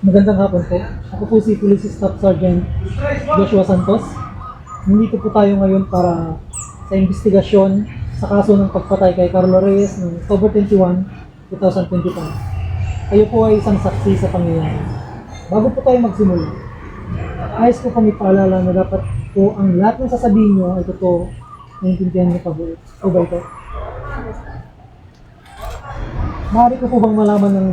Magandang hapon po. Ako po si Police Staff Sergeant Joshua Santos. Nandito po tayo ngayon para sa investigasyon sa kaso ng pagpatay kay Carlo Reyes noong October 21, 2025. Kayo po ay isang saksi sa pangyayari. Bago po tayo magsimula, ayos ko pang ipaalala na dapat po ang lahat ng sasabihin nyo ay totoo. Naiintindihan niyo pa po ba ito? Maaari ko po bang malaman ng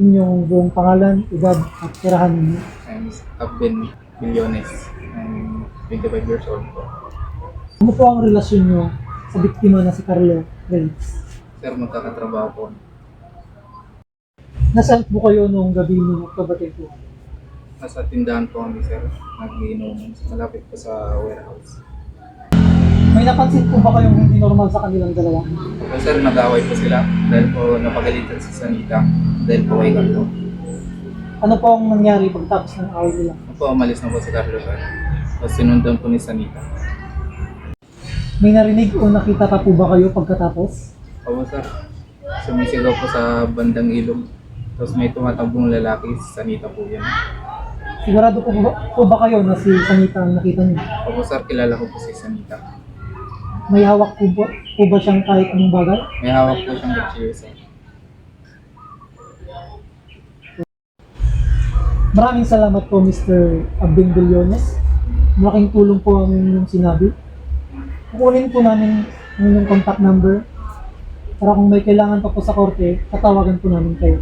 inyong buong pangalan, edad at tirahan ninyo? I'm Abin Millones. I'm 25 years old po. Ano po ang relasyon nyo sa biktima na si Carlo Reyes? Sir, magkakatrabaho po. Nasaan po kayo noong gabi noong October 21? Nasa tindahan po kami, sir. Nag-iinom. Malapit po sa warehouse. May napansin po ba kayong hindi normal sa kanilang dalawa? So, sir, nag-away po sila dahil po napagalitan si Sanita dahil po kay Carlo. Ano po ang nangyari pagtapos ng away nila? Po, umalis na po si Carlo, sir. Tapos sinundan po ni Sanita. May narinig o nakita pa po ba kayo pagkatapos? Opo, sir. Sumisigaw po sa bandang ilog. Tapos may tumatabong lalaki, si Sanita po yan. Sigurado po ba kayo na si Sanita ang nakita niyo? Opo, sir, kilala ko po si Sanita. May hawak po ba siyang kahit anong bagay? May hawak po siyang kutsilyo, sir. Maraming salamat po Mr. Abing Billones. Malaking tulong po ang inyong sinabi. Kukunin po namin ang inyong contact number para kung may kailangan pa po sa korte, tatawagan po namin kayo.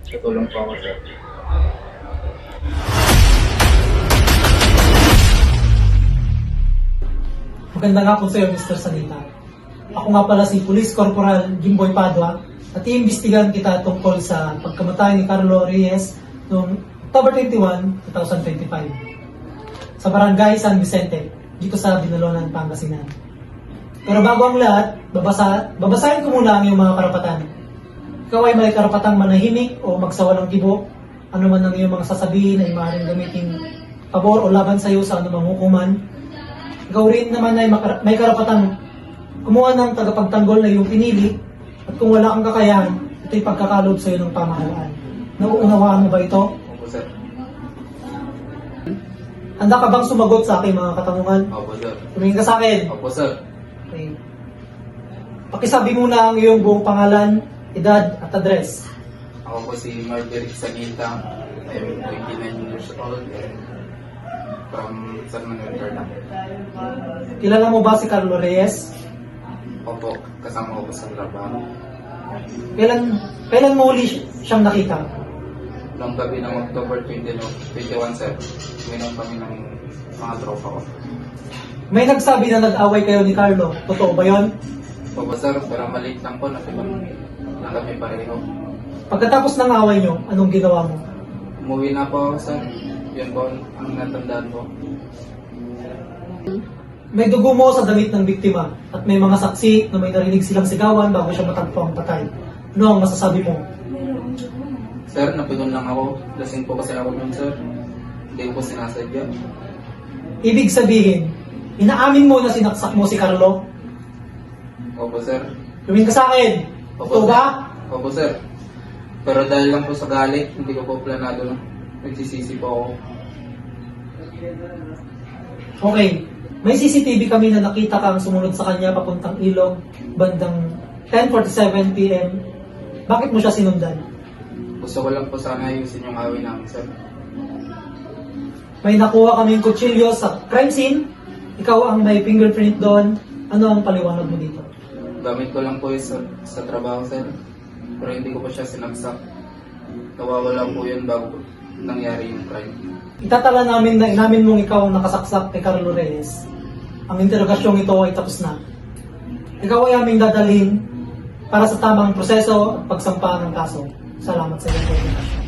Tutulong po ako, sir. Maganda nga po sa iyo, Mr. Sanita. Ako nga pala si Police Corporal Jimboy Padua at iimbestigahan kita tungkol sa pagkamatay ni Carlo Reyes noong October 21, 2025 sa Barangay San Vicente, dito sa Binalonan, Pangasinan. Pero bago ang lahat, babasahin ko muna ang iyong mga karapatan. Ikaw ay may karapatang manahimik o magsawalang gibo, ano man ang iyong mga sasabihin ay maaaring gamitin pabor o laban sa iyo sa anumang hukuman. Ikaw rin naman ay may karapatang kumuha ng tagapagtanggol na iyong pinili at kung wala kang kakayahan, ito'y pagkakalob sa iyo ng pamahalaan. Nauunawaan mo ba ito? Opo, sir. Handa ka bang sumagot sa aking mga katanungan? Opo, sir. Tumingin ka sa akin. Opo, sir. Okay. Pakisabi muna ang iyong buong pangalan, edad at address. Ako po si Marjorie Sanita. I'm 29 years old and from San Manuel, Bernal. Kilala mo ba si Carlo Reyes? Opo, kasama ko po sa trabaho. Kailan mo uli siyang nakita? Noong gabi ng October 21, sir, uminom kami ng mga tropa ko. May nagsabi na nag-away kayo ni Carlo. Totoo ba yon? Opo, sir, pero maliit lang po na kami pareho. Pagkatapos ng away nyo, anong ginawa mo? Umuwi na po ako, sir. Yun po ang natandaan ko. May dugo mo sa damit ng biktima at may mga saksi na may narinig silang sigawan bago siya matagpo ang patay. Ano ang masasabi mo? Sir, napigon lang ako. Lasing po kasi ako nun, sir. Hindi ko po sinasadya. Ibig sabihin, inaamin mo na sinaksak mo si Carlo? Opo, sir. Tumingin ka sa akin. Totoo ba? Opo, sir. Pero dahil lang po sa galit, hindi ko po planado lang. Nagsisisi po ako. Okay. May CCTV kami na nakita kang sumunod sa kanya papuntang ilog bandang 10:47 PM. Bakit mo siya sinundan? Gusto ko lang po sana ayusin yung awin namin, sir. May nakuha kaming kutsilyo sa crime scene. Ikaw ang may fingerprint doon. Ano ang paliwanag mo dito? Gamit ko lang po yun sa trabaho, sir. Pero hindi ko pa siya sinagsak. Nawawala po yun bago nangyari yung crime. Itatala namin na inamin mong ikaw ang nakasaksak kay Carlo Reyes. Ang interogasyong ito ay tapos na. Ikaw ay aming dadalhin para sa tamang proseso at pagsampa ng kaso. Salamat sa iyong koordinasyon.